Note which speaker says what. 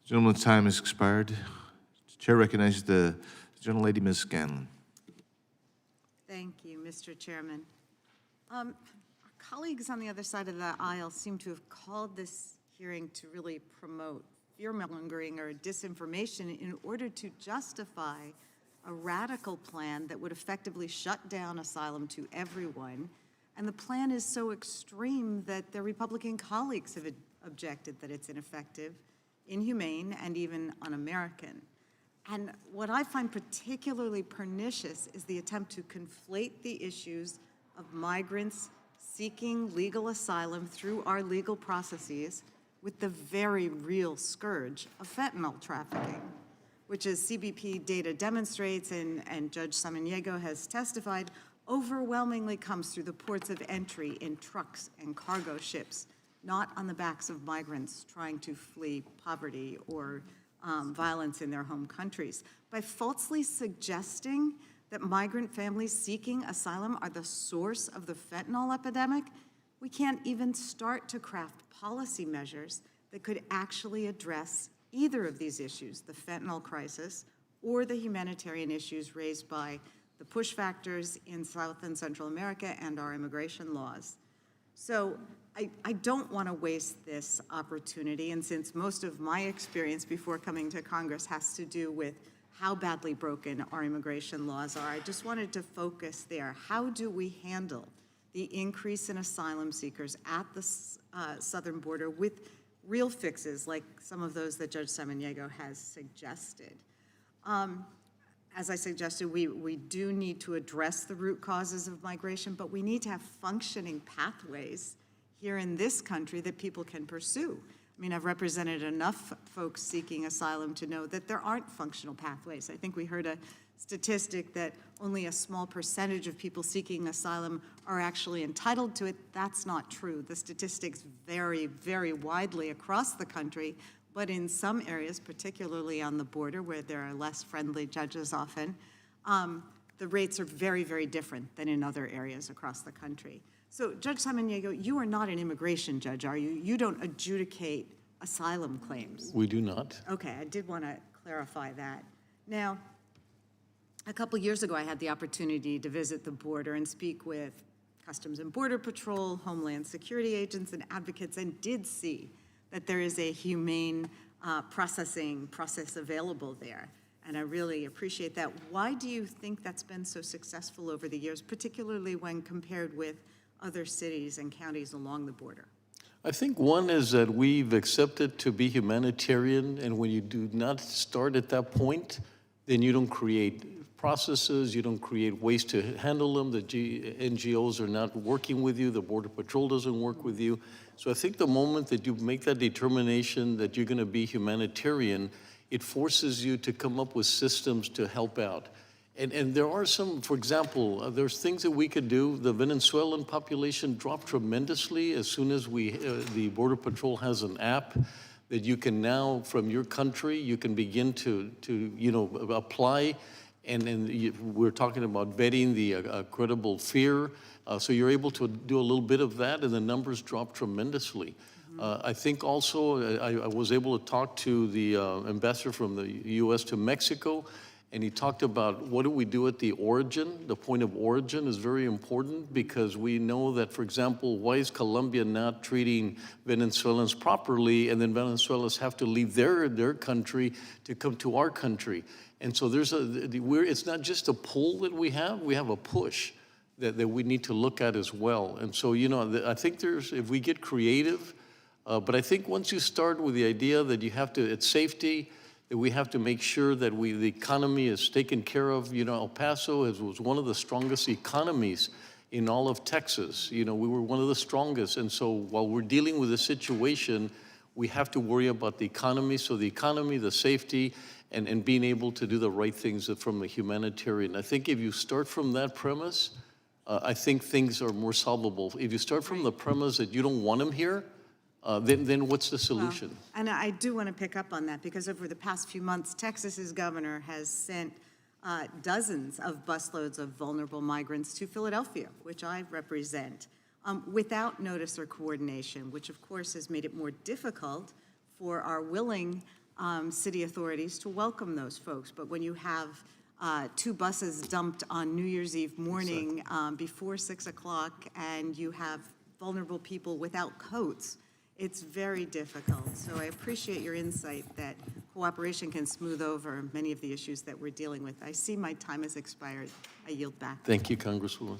Speaker 1: Gentleman's time has expired. The chair recognizes the gentlelady, Ms. Scanlon.
Speaker 2: Thank you, Mr. Chairman. Our colleagues on the other side of the aisle seem to have called this hearing to really promote fear-mongering or disinformation in order to justify a radical plan that would effectively shut down asylum to everyone. And the plan is so extreme that their Republican colleagues have objected that it's ineffective, inhumane, and even un-American. And what I find particularly pernicious is the attempt to conflate the issues of migrants seeking legal asylum through our legal processes with the very real scourge of fentanyl trafficking, which, as CBP data demonstrates and Judge Samaniego has testified, overwhelmingly comes through the ports of entry in trucks and cargo ships, not on the backs of migrants trying to flee poverty or violence in their home countries. By falsely suggesting that migrant families seeking asylum are the source of the fentanyl epidemic, we can't even start to craft policy measures that could actually address either of these issues, the fentanyl crisis or the humanitarian issues raised by the push factors in South and Central America and our immigration laws. So I don't want to waste this opportunity, and since most of my experience before coming to Congress has to do with how badly broken our immigration laws are, I just wanted to focus there. How do we handle the increase in asylum seekers at the southern border with real fixes like some of those that Judge Samaniego has suggested? As I suggested, we do need to address the root causes of migration, but we need to have functioning pathways here in this country that people can pursue. I mean, I've represented enough folks seeking asylum to know that there aren't functional pathways. I think we heard a statistic that only a small percentage of people seeking asylum are actually entitled to it. That's not true. The statistics vary very widely across the country, but in some areas, particularly on the border where there are less friendly judges often, the rates are very, very different than in other areas across the country. So, Judge Samaniego, you are not an immigration judge, are you? You don't adjudicate asylum claims.
Speaker 3: We do not.
Speaker 2: Okay, I did want to clarify that. Now, a couple years ago, I had the opportunity to visit the border and speak with Customs and Border Patrol, Homeland Security agents, and advocates, and did see that there is a humane processing process available there. And I really appreciate that. Why do you think that's been so successful over the years, particularly when compared with other cities and counties along the border?
Speaker 3: I think one is that we've accepted to be humanitarian, and when you do not start at that point, then you don't create processes, you don't create ways to handle them, the NGOs are not working with you, the Border Patrol doesn't work with you. So I think the moment that you make that determination that you're gonna be humanitarian, it forces you to come up with systems to help out. And there are some, for example, there's things that we could do. The Venezuelan population dropped tremendously as soon as the Border Patrol has an app that you can now, from your country, you can begin to apply. And we're talking about vetting the credible fear. So you're able to do a little bit of that, and the numbers drop tremendously. I think also I was able to talk to the ambassador from the U.S. to Mexico, and he talked about what do we do at the origin. The point of origin is very important because we know that, for example, why is Colombia not treating Venezuelans properly, and then Venezuelans have to leave their country to come to our country? And so it's not just a pull that we have a push that we need to look at as well. And so, I think if we get creative, but I think once you start with the idea that you have to, it's safety, that we have to make sure that the economy is taken care of. El Paso was one of the strongest economies in all of Texas. We were one of the strongest. And so while we're dealing with the situation, we have to worry about the economy. So the economy, the safety, and being able to do the right things from the humanitarian. I think if you start from that premise, I think things are more solvable. If you start from the premise that you don't want them here, then what's the solution?
Speaker 2: Well, and I do want to pick up on that because over the past few months, Texas's governor has sent dozens of busloads of vulnerable migrants to Philadelphia, which I represent, without notice or coordination, which of course has made it more difficult for our willing city authorities to welcome those folks. But when you have 2 buses dumped on New Year's Eve morning before 6 o'clock, and you have vulnerable people without coats, it's very difficult. So I appreciate your insight that cooperation can smooth over many of the issues that we're dealing with. I see my time has expired. I yield back.
Speaker 3: Thank you, Congresswoman.